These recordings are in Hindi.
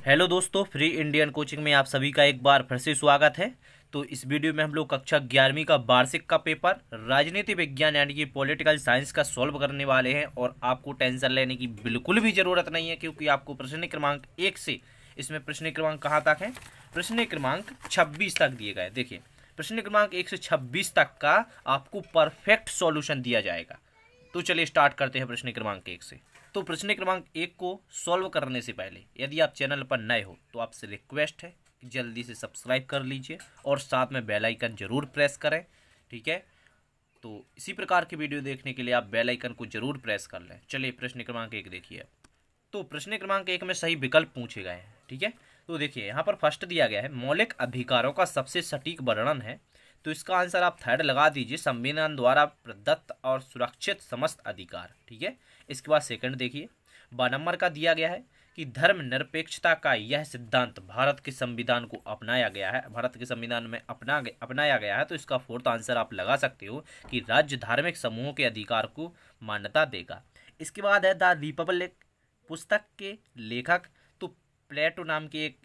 हेलो दोस्तों, फ्री इंडियन कोचिंग में आप सभी का एक बार फिर से स्वागत है। तो इस वीडियो में हम लोग कक्षा 11वीं का वार्षिक का पेपर राजनीति विज्ञान यानी कि पॉलिटिकल साइंस का सॉल्व करने वाले हैं। और आपको टेंशन लेने की बिल्कुल भी ज़रूरत नहीं है, क्योंकि आपको प्रश्न क्रमांक 1 से इसमें प्रश्न क्रमांक कहाँ तक है, प्रश्न क्रमांक 26 तक दिए गए। देखिए, प्रश्न क्रमांक 1 से 26 तक का आपको परफेक्ट सॉल्यूशन दिया जाएगा। तो चलिए स्टार्ट करते हैं प्रश्न क्रमांक 1 से। तो प्रश्न क्रमांक 1 को सॉल्व करने से पहले यदि आप चैनल पर नए हो तो आपसे रिक्वेस्ट है कि जल्दी से सब्सक्राइब कर लीजिए और साथ में बेल आइकन जरूर प्रेस करें। ठीक है, तो इसी प्रकार की वीडियो देखने के लिए आप बेल आइकन को जरूर प्रेस कर लें। चलिए प्रश्न क्रमांक 1 देखिए। तो प्रश्न क्रमांक 1 में सही विकल्प पूछे गए हैं। ठीक है, तो देखिए यहाँ पर फर्स्ट दिया गया है मौलिक अधिकारों का सबसे सटीक वर्णन है। तो इसका आंसर आप थर्ड लगा दीजिए, संविधान द्वारा प्रदत्त और सुरक्षित समस्त अधिकार। ठीक है, इसके बाद सेकंड देखिए, 12 नंबर का दिया गया है कि धर्मनिरपेक्षता का यह सिद्धांत भारत के संविधान को अपनाया गया है, भारत के संविधान में अपनाया गया है। तो इसका फोर्थ आंसर आप लगा सकते हो कि राज्य धार्मिक समूहों के अधिकार को मान्यता देगा। इसके बाद है द रिपब्लिक पुस्तक के लेखक, तो प्लेटो नाम के एक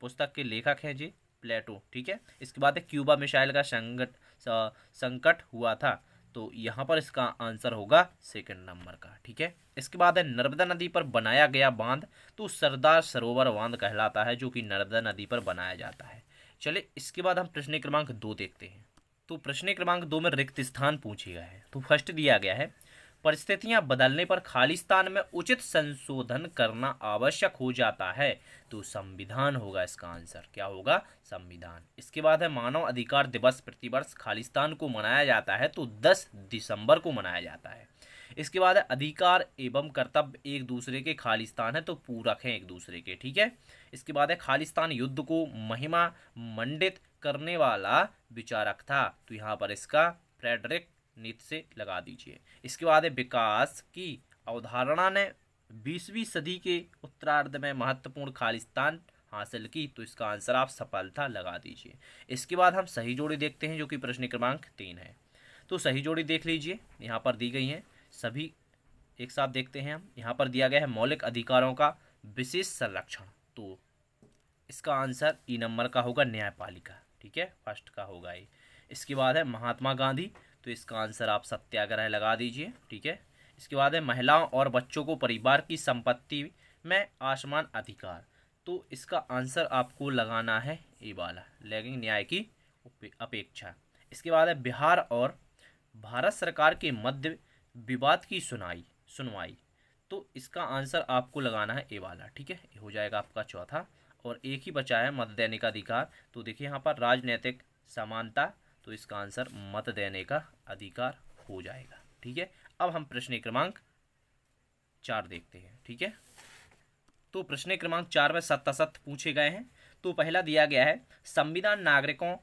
पुस्तक के लेखक हैं जी, प्लेटो। ठीक है, इसके बाद है क्यूबा मिसाइल का संकट हुआ था। तो यहाँ पर इसका आंसर होगा सेकंड नंबर का। ठीक है, इसके बाद है नर्मदा नदी पर बनाया गया बांध, तो सरदार सरोवर बांध कहलाता है, जो कि नर्मदा नदी पर बनाया जाता है। चलिए इसके बाद हम प्रश्न क्रमांक 2 देखते हैं। तो प्रश्न क्रमांक 2 में रिक्त स्थान पूछे गए हैं। तो फर्स्ट दिया गया है परिस्थितियां बदलने पर खालिस्तान में उचित संशोधन करना आवश्यक हो जाता है। तो संविधान होगा इसका आंसर, क्या होगा, संविधान। इसके बाद है मानव अधिकार दिवस प्रतिवर्ष खालिस्तान को मनाया जाता है, तो 10 दिसंबर को मनाया जाता है। इसके बाद है अधिकार एवं कर्तव्य एक दूसरे के खालिस्तान है, तो पूरक हैं एक दूसरे के। ठीक है, इसके बाद है खालिस्तान युद्ध को महिमा मंडित करने वाला विचारक था। तो यहाँ पर इसका फ्रेडरिक नीत्शे लगा दीजिए। इसके बाद है विकास की अवधारणा ने 20वीं सदी के उत्तरार्ध में महत्वपूर्ण खालिस्तान हासिल की। तो इसका आंसर आप सफलता लगा दीजिए। इसके बाद हम सही जोड़ी देखते हैं, जो कि प्रश्न क्रमांक 3 है। तो सही जोड़ी देख लीजिए, यहाँ पर दी गई हैं, सभी एक साथ देखते हैं हम। यहाँ पर दिया गया है मौलिक अधिकारों का विशेष संरक्षण, तो इसका आंसर ई नंबर का होगा, न्यायपालिका। ठीक है, फर्स्ट का होगा ये। इसके बाद है महात्मा गांधी, तो इसका आंसर आप सत्याग्रह लगा दीजिए। ठीक है, इसके बाद है महिलाओं और बच्चों को परिवार की संपत्ति में आसमान अधिकार, तो इसका आंसर आपको लगाना है ये वाला, लेकिन न्याय की अपेक्षा। इसके बाद है बिहार और भारत सरकार के मध्य विवाद की सुनवाई, तो इसका आंसर आपको लगाना है ए वाला। ठीक है, ये हो जाएगा आपका चौथा। और एक ही बचा है मत देने का अधिकार, तो देखिए यहाँ पर राजनीतिक समानता, तो इसका आंसर मत देने का अधिकार हो जाएगा। ठीक है, अब हम प्रश्न क्रमांक 4 देखते हैं। ठीक है, तो प्रश्न क्रमांक 4 में सत्य असत्य पूछे गए हैं। तो पहला दिया गया है संविधान नागरिकों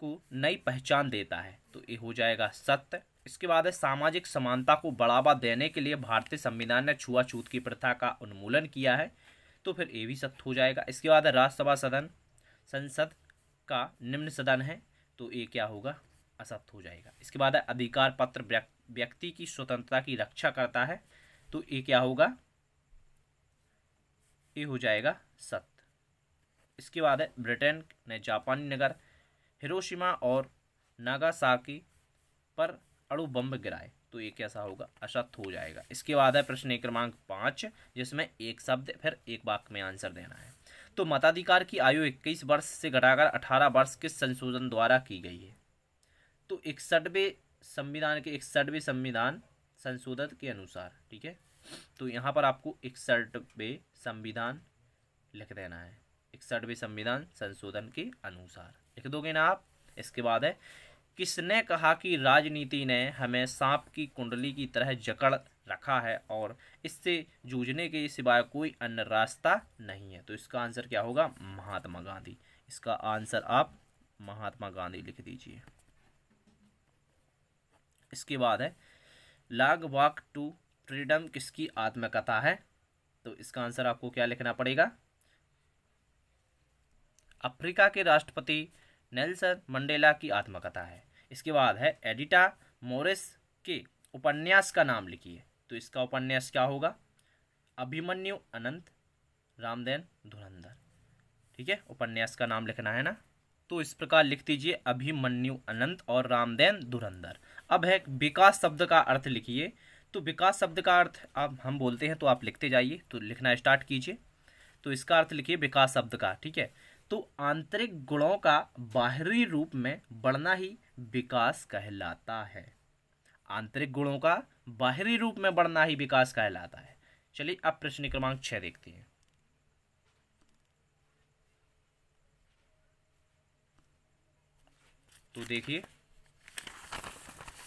को नई पहचान देता है, तो ये हो जाएगा सत्य। इसके बाद है सामाजिक समानता को बढ़ावा देने के लिए भारतीय संविधान ने छुआछूत की प्रथा का उन्मूलन किया है, तो फिर ये भी सत्य हो जाएगा। इसके बाद है राज्यसभा संसद का निम्न सदन है, तो ये क्या होगा, असत्य हो जाएगा। इसके बाद है अधिकार पत्र व्यक्ति की स्वतंत्रता की रक्षा करता है, तो ये क्या होगा, ये हो जाएगा सत्य। इसके बाद है ब्रिटेन ने जापानी नगर हिरोशिमा और नागासाकी पर अणु बम गिराए, तो ये कैसा होगा, असत्य हो जाएगा। इसके बाद है प्रश्न क्रमांक 5, जिसमें एक शब्द फिर एक वाक्य में आंसर देना है। तो मताधिकार की आयु 21 वर्ष से घटाकर 18 वर्ष किस संशोधन द्वारा की गई है। तो 61वें संविधान संशोधन के अनुसार। ठीक है, तो यहाँ पर आपको 61वें संविधान लिख देना है, 61वें संविधान संशोधन के अनुसार लिख दोगे ना आप। इसके बाद है किसने कहा कि राजनीति ने हमें सांप की कुंडली की तरह जकड़ रखा है और इससे जूझने के सिवाय कोई अन्य रास्ता नहीं है। तो इसका आंसर क्या होगा, महात्मा गांधी। इसका आंसर आप महात्मा गांधी लिख दीजिए। इसके बाद है लॉग वॉक टू फ्रीडम किसकी आत्मकथा है, तो इसका आंसर आपको क्या लिखना पड़ेगा, अफ्रीका के राष्ट्रपति नेल्सन मंडेला की आत्मकथा है। इसके बाद है एडिटा मोरिस के उपन्यास का नाम लिखिए, तो इसका उपन्यास क्या होगा, अभिमन्यु अनंत, रामदेन धुरंधर। ठीक है, उपन्यास का नाम लिखना है ना। तो इस प्रकार लिख दीजिए अभिमन्यु अनंत और रामदेन धुरंधर। अब है विकास शब्द का अर्थ लिखिए। तो विकास शब्द का अर्थ अब हम बोलते हैं तो आप लिखते जाइए, तो लिखना स्टार्ट कीजिए। तो इसका अर्थ लिखिए विकास शब्द का। ठीक है, तो आंतरिक गुणों का बाहरी रूप में बढ़ना ही विकास कहलाता है। आंतरिक गुणों का बाहरी रूप में बढ़ना ही विकास कहलाता है। चलिए अब प्रश्न क्रमांक 6 देखते हैं। तो देखिए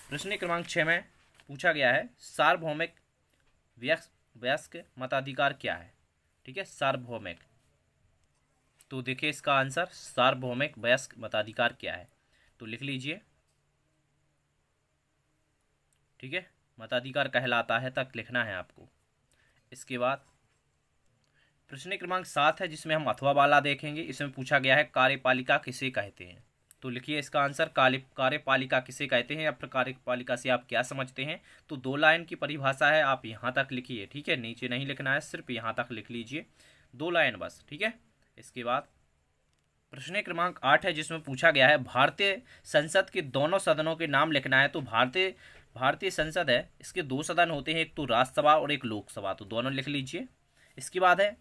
प्रश्न क्रमांक 6 में पूछा गया है सार्वभौमिक वयस्क मताधिकार क्या है। ठीक है, सार्वभौमिक। तो देखिए इसका आंसर सार्वभौमिक वयस्क मताधिकार क्या है, तो लिख लीजिए। ठीक है, मताधिकार कहलाता है तक लिखना है आपको। इसके बाद प्रश्न क्रमांक 7 है जिसमें हम अथवा वाला देखेंगे। इसमें पूछा गया है कार्यपालिका किसे कहते हैं। तो लिखिए इसका आंसर कार्यपालिका किसे कहते हैं या फिर कार्यपालिका से आप क्या समझते हैं। तो 2 लाइन की परिभाषा है, आप यहाँ तक लिखिए। ठीक है, नीचे नहीं लिखना है, सिर्फ यहाँ तक लिख लीजिए, 2 लाइन बस। ठीक है, इसके बाद प्रश्न क्रमांक 8 है जिसमें पूछा गया है भारतीय संसद के दोनों सदनों के नाम लिखना है। तो भारतीय संसद है, इसके 2 सदन होते हैं, एक तो राज्यसभा और एक लोकसभा, तो दोनों लिख लीजिए। इसके बाद है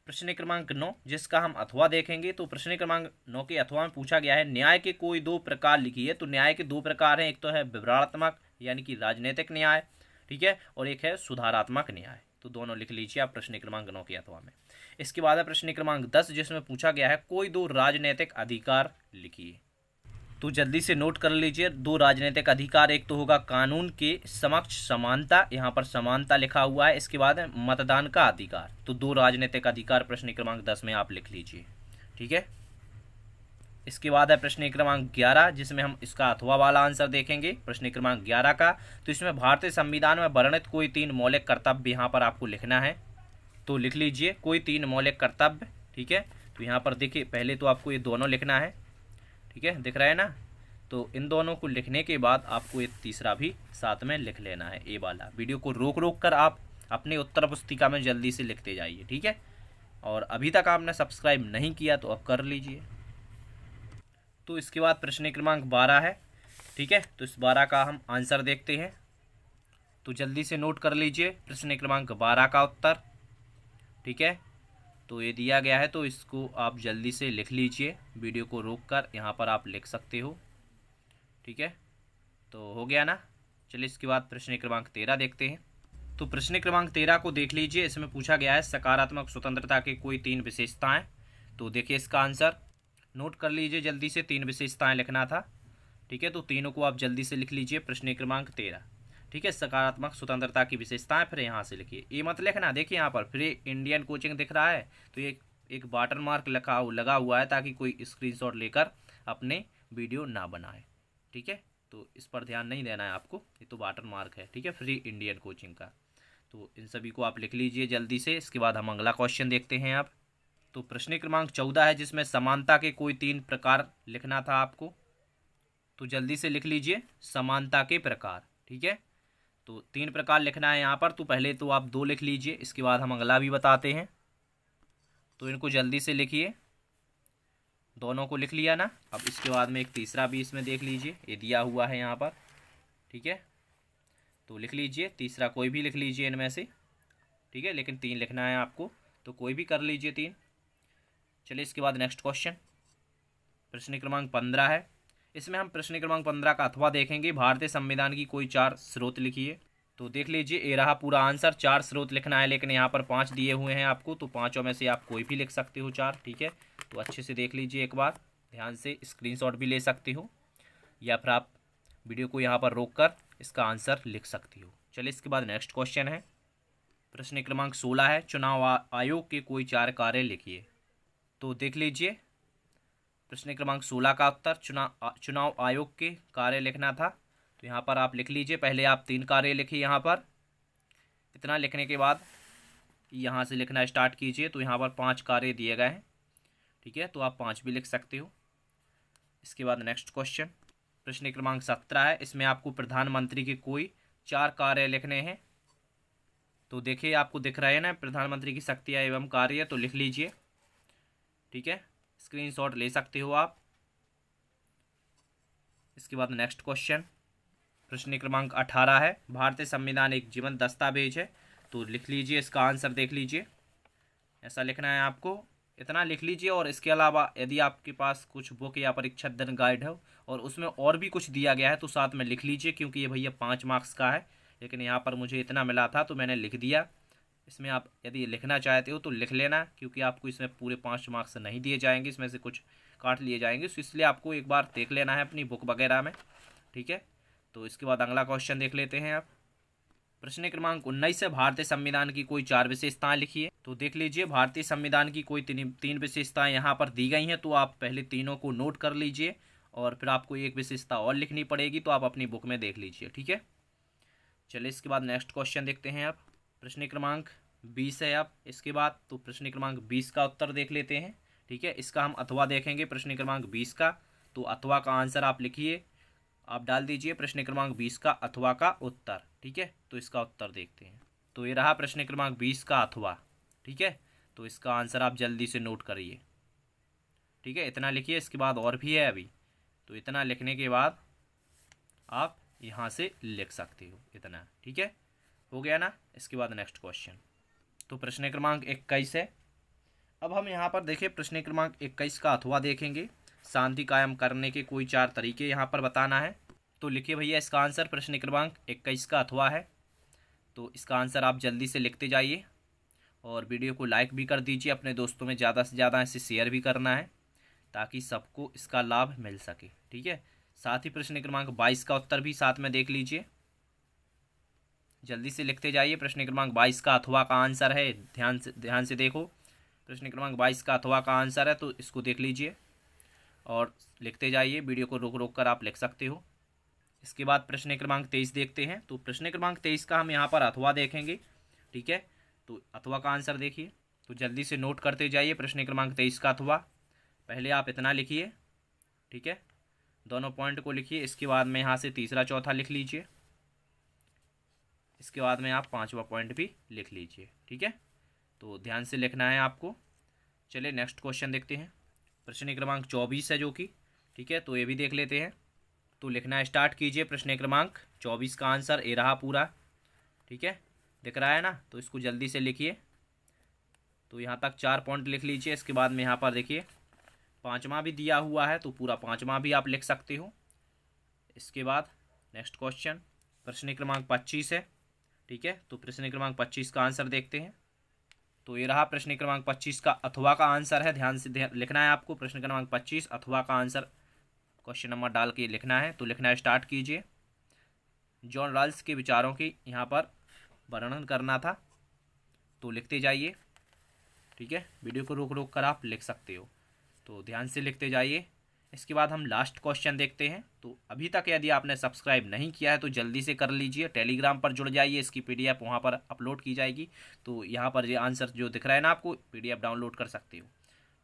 प्रश्न क्रमांक 9 जिसका हम अथवा देखेंगे। तो प्रश्न क्रमांक 9 के अथवा में पूछा गया है न्याय के कोई 2 प्रकार लिखिए। तो न्याय के 2 प्रकार हैं, एक तो है विवरणात्मक यानी कि राजनीतिक न्याय, ठीक है, और एक है सुधारात्मक न्याय। तो दोनों लिख लीजिए आप प्रश्न क्रमांक 9 के अथवा में। इसके बाद है प्रश्न क्रमांक 10 जिसमें पूछा गया है कोई 2 राजनीतिक अधिकार लिखिए। तो जल्दी से नोट कर लीजिए 2 राजनीतिक अधिकार। एक तो होगा कानून के समक्ष समानता, यहाँ पर समानता लिखा हुआ है। इसके बाद है मतदान का अधिकार। तो 2 राजनीतिक अधिकार प्रश्न क्रमांक 10 में आप लिख लीजिए। ठीक है, इसके बाद है प्रश्न क्रमांक 11 जिसमें हम इसका अथवा वाला आंसर देखेंगे प्रश्न क्रमांक 11 का। तो इसमें भारतीय संविधान में वर्णित कोई 3 मौलिक कर्तव्य यहाँ पर आपको लिखना है। तो लिख लीजिए कोई 3 मौलिक कर्तव्य। ठीक है, तो यहाँ पर देखिए पहले तो आपको ये दोनों लिखना है। ठीक है, दिख रहा है ना। तो इन दोनों को लिखने के बाद आपको एक तीसरा भी साथ में लिख लेना है, ए वाला। वीडियो को रोक कर आप अपनी उत्तर पुस्तिका में जल्दी से लिखते जाइए। ठीक है, और अभी तक आपने सब्सक्राइब नहीं किया तो अब कर लीजिए। तो इसके बाद प्रश्न क्रमांक 12 है। ठीक है, तो इस 12 का हम आंसर देखते हैं। तो जल्दी से नोट कर लीजिए प्रश्न क्रमांक 12 का उत्तर। ठीक है, तो ये दिया गया है, तो इसको आप जल्दी से लिख लीजिए। वीडियो को रोककर यहाँ पर आप लिख सकते हो। ठीक है, तो हो गया ना। चलिए इसके बाद प्रश्न क्रमांक 13 देखते हैं। तो प्रश्न क्रमांक 13 को देख लीजिए। इसमें पूछा गया है सकारात्मक स्वतंत्रता की कोई 3 विशेषताएं। तो देखिए इसका आंसर नोट कर लीजिए जल्दी से, 3 विशेषताएं लिखना था। ठीक है, तो तीनों को आप जल्दी से लिख लीजिए प्रश्न क्रमांक 13। ठीक है, सकारात्मक स्वतंत्रता की विशेषताएं, फिर यहाँ से लिखिए। ये मत लिखना, देखिए यहाँ पर फ्री इंडियन कोचिंग दिख रहा है, तो ये एक वाटर मार्क लगा हुआ है ताकि कोई स्क्रीनशॉट लेकर अपने वीडियो ना बनाए। ठीक है, तो इस पर ध्यान नहीं देना है आपको, ये तो वाटर मार्क है। ठीक है, फ्री इंडियन कोचिंग का। तो इन सभी को आप लिख लीजिए जल्दी से। इसके बाद हम अगला क्वेश्चन देखते हैं आप। तो प्रश्न क्रमांक 14 है जिसमें समानता के कोई 3 प्रकार लिखना था आपको। तो जल्दी से लिख लीजिए समानता के प्रकार। ठीक है, तो 3 प्रकार लिखना है यहाँ पर। तो पहले तो आप 2 लिख लीजिए, इसके बाद हम अगला भी बताते हैं। तो इनको जल्दी से लिखिए, दोनों को लिख लिया ना। अब इसके बाद में एक तीसरा भी इसमें देख लीजिए, ये दिया हुआ है यहाँ पर। ठीक है, तो लिख लीजिए तीसरा, कोई भी लिख लीजिए इनमें से। ठीक है, लेकिन 3 लिखना है आपको, तो कोई भी कर लीजिए 3। चलिए इसके बाद नेक्स्ट क्वेश्चन प्रश्न क्रमांक 15 है। इसमें हम प्रश्न क्रमांक 15 का अथवा देखेंगे। भारतीय संविधान की कोई 4 स्रोत लिखिए। तो देख लीजिए ये रहा पूरा आंसर। 4 स्रोत लिखना है, लेकिन यहाँ पर 5 दिए हुए हैं आपको, तो 5 में से आप कोई भी लिख सकते हो 4। ठीक है, तो अच्छे से देख लीजिए एक बार ध्यान से, स्क्रीनशॉट भी ले सकते हो या फिर आप वीडियो को यहाँ पर रोक कर इसका आंसर लिख सकती हो। चलिए इसके बाद नेक्स्ट क्वेश्चन है प्रश्न क्रमांक 16 है चुनाव आयोग के कोई 4 कार्य लिखिए। तो देख लीजिए प्रश्न क्रमांक 16 का उत्तर चुनाव आयोग के कार्य लिखना था। तो यहाँ पर आप लिख लीजिए, पहले आप 3 कार्य लिखिए यहाँ पर। इतना लिखने के बाद यहाँ से लिखना स्टार्ट कीजिए। तो यहाँ पर 5 कार्य दिए गए हैं। ठीक है, तो आप 5 भी लिख सकते हो। इसके बाद नेक्स्ट क्वेश्चन प्रश्न क्रमांक 17 है। इसमें आपको प्रधानमंत्री के कोई 4 कार्य लिखने हैं। तो देखिए आपको दिख रहा है ना, प्रधानमंत्री की शक्तियाँ एवं कार्य, तो लिख लीजिए। ठीक है, स्क्रीनशॉट ले सकते हो आप। इसके बाद नेक्स्ट क्वेश्चन, प्रश्न क्रमांक 18 है, भारतीय संविधान एक जीवंत दस्तावेज है, तो लिख लीजिए, इसका आंसर देख लीजिए। ऐसा लिखना है आपको, इतना लिख लीजिए। और इसके अलावा यदि आपके पास कुछ बुक या परीक्षा दिन गाइड है और उसमें और भी कुछ दिया गया है तो साथ में लिख लीजिए, क्योंकि ये भैया 5 मार्क्स का है, लेकिन यहाँ पर मुझे इतना मिला था तो मैंने लिख दिया। इसमें आप यदि लिखना चाहते हो तो लिख लेना, क्योंकि आपको इसमें पूरे 5 मार्क्स नहीं दिए जाएंगे, इसमें से कुछ काट लिए जाएंगे, तो इसलिए आपको एक बार देख लेना है अपनी बुक वगैरह में। ठीक है, तो इसके बाद अगला क्वेश्चन देख लेते हैं आप। प्रश्न क्रमांक 19 है, भारतीय संविधान की कोई 4 विशेषताएं लिखिए। तो देख लीजिए, भारतीय संविधान की कोई तीन विशेषताएं यहाँ पर दी गई हैं, तो आप पहले तीनों को नोट कर लीजिए और फिर आपको एक विशेषता और लिखनी पड़ेगी, तो आप अपनी बुक में देख लीजिए। ठीक है, चलिए इसके बाद नेक्स्ट क्वेश्चन देखते हैं आप। प्रश्न क्रमांक 20 है आप इसके बाद, तो प्रश्न क्रमांक 20 का उत्तर देख लेते हैं। ठीक है, इसका हम अथवा देखेंगे प्रश्न क्रमांक 20 का, तो अथवा का आंसर आप लिखिए, आप डाल दीजिए प्रश्न क्रमांक 20 का अथवा का उत्तर। ठीक है, तो इसका उत्तर देखते हैं। तो ये रहा प्रश्न क्रमांक 20 का अथवा। ठीक है, तो इसका आंसर आप जल्दी से नोट करिए। ठीक है, इतना लिखिए, इसके बाद और भी है अभी, तो इतना लिखने के बाद आप यहाँ से लिख सकते हो इतना। ठीक है, हो गया ना। इसके बाद नेक्स्ट क्वेश्चन, तो प्रश्न क्रमांक 21 है। अब हम यहाँ पर देखिए प्रश्न क्रमांक 21 का अथवा देखेंगे, शांति कायम करने के कोई 4 तरीके यहाँ पर बताना है। तो लिखिए भैया, इसका आंसर प्रश्न क्रमांक 21 का अथवा है, तो इसका आंसर आप जल्दी से लिखते जाइए और वीडियो को लाइक भी कर दीजिए, अपने दोस्तों में ज़्यादा से ज़्यादा इसे शेयर भी करना है ताकि सबको इसका लाभ मिल सके। ठीक है, साथ ही प्रश्न क्रमांक 22 का उत्तर भी साथ में देख लीजिए, जल्दी से लिखते जाइए। प्रश्न क्रमांक 22 का अथवा का आंसर है, ध्यान से देखो, प्रश्न क्रमांक 22 का अथवा का आंसर है, तो इसको देख लीजिए और लिखते जाइए, वीडियो को रोक रोक कर आप लिख सकते हो। इसके बाद प्रश्न क्रमांक 23 देखते हैं, तो प्रश्न क्रमांक 23 का हम यहाँ पर अथवा देखेंगे। ठीक है, तो अथवा का आंसर देखिए, तो जल्दी से नोट करते जाइए प्रश्न क्रमांक 23 का अथवा। पहले आप इतना लिखिए, ठीक है, दोनों पॉइंट को लिखिए, इसके बाद में यहाँ से तीसरा चौथा लिख लीजिए, इसके बाद में आप 5वां पॉइंट भी लिख लीजिए। ठीक है, तो ध्यान से लिखना है आपको। चलिए नेक्स्ट क्वेश्चन देखते हैं, प्रश्न क्रमांक 24 है जो कि, ठीक है, तो ये भी देख लेते हैं। तो लिखना स्टार्ट कीजिए, प्रश्न क्रमांक 24 का आंसर ये रहा पूरा। ठीक है, दिख रहा है ना, तो इसको जल्दी से लिखिए। तो यहाँ तक 4 पॉइंट लिख लीजिए, इसके बाद में यहाँ पर देखिए 5वां भी दिया हुआ है, तो पूरा 5वां भी आप लिख सकते हो। इसके बाद नेक्स्ट क्वेश्चन, प्रश्न क्रमांक 25 है। ठीक है, तो प्रश्न क्रमांक 25 का आंसर देखते हैं। तो ये रहा प्रश्न क्रमांक 25 का अथवा का आंसर है, ध्यान से लिखना है आपको, प्रश्न क्रमांक 25 अथवा का आंसर क्वेश्चन नंबर डाल के लिखना है। तो लिखना स्टार्ट कीजिए, जॉन रॉल्स के विचारों की यहाँ पर वर्णन करना था, तो लिखते जाइए। ठीक है, वीडियो को रोक रोक कर आप लिख सकते हो, तो ध्यान से लिखते जाइए। इसके बाद हम लास्ट क्वेश्चन देखते हैं। तो अभी तक यदि आपने सब्सक्राइब नहीं किया है तो जल्दी से कर लीजिए, टेलीग्राम पर जुड़ जाइए, इसकी पीडीएफ वहाँ पर अपलोड की जाएगी, तो यहाँ पर ये आंसर जो दिख रहा है ना आपको, पीडीएफ डाउनलोड कर सकते हो।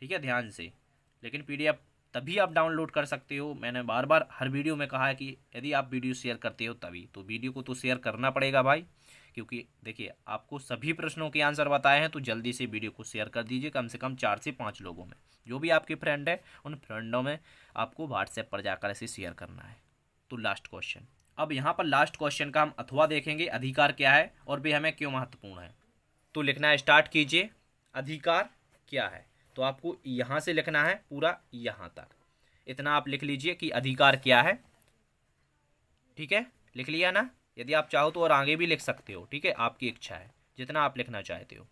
ठीक है, ध्यान से, लेकिन पीडीएफ तभी आप डाउनलोड कर सकते हो, मैंने बार बार हर वीडियो में कहा है कि यदि आप वीडियो शेयर करते हो तभी, तो वीडियो को तो शेयर करना पड़ेगा भाई, क्योंकि देखिए आपको सभी प्रश्नों के आंसर बताए हैं, तो जल्दी से वीडियो को शेयर कर दीजिए, कम से कम 4 से 5 लोगों में, जो भी आपके फ्रेंड है उन फ्रेंडों में आपको व्हाट्सएप पर जाकर इसे शेयर करना है। तो लास्ट क्वेश्चन, अब यहाँ पर लास्ट क्वेश्चन का हम अथवा देखेंगे, अधिकार क्या है और वे हमें क्यों महत्वपूर्ण है। तो लिखना स्टार्ट कीजिए, अधिकार क्या है, तो आपको यहाँ से लिखना है पूरा यहाँ तक, इतना आप लिख लीजिए कि अधिकार क्या है। ठीक है, लिख लिया ना, यदि आप चाहो तो और आगे भी लिख सकते हो। ठीक है, आपकी इच्छा है, जितना आप लिखना चाहते हो।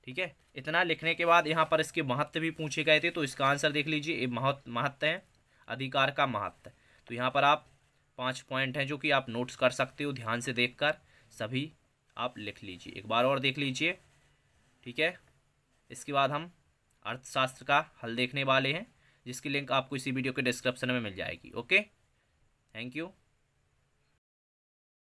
ठीक है, इतना लिखने के बाद यहाँ पर इसके महत्व भी पूछे गए थे, तो इसका आंसर देख लीजिए, ये महत्व है, अधिकार का महत्व। तो यहाँ पर आप 5 पॉइंट हैं जो कि आप नोट्स कर सकते हो, ध्यान से देखकर सभी आप लिख लीजिए, एक बार और देख लीजिए। ठीक है, इसके बाद हम अर्थशास्त्र का हल देखने वाले हैं, जिसकी लिंक आपको इसी वीडियो के डिस्क्रिप्शन में मिल जाएगी। Okay, thank you.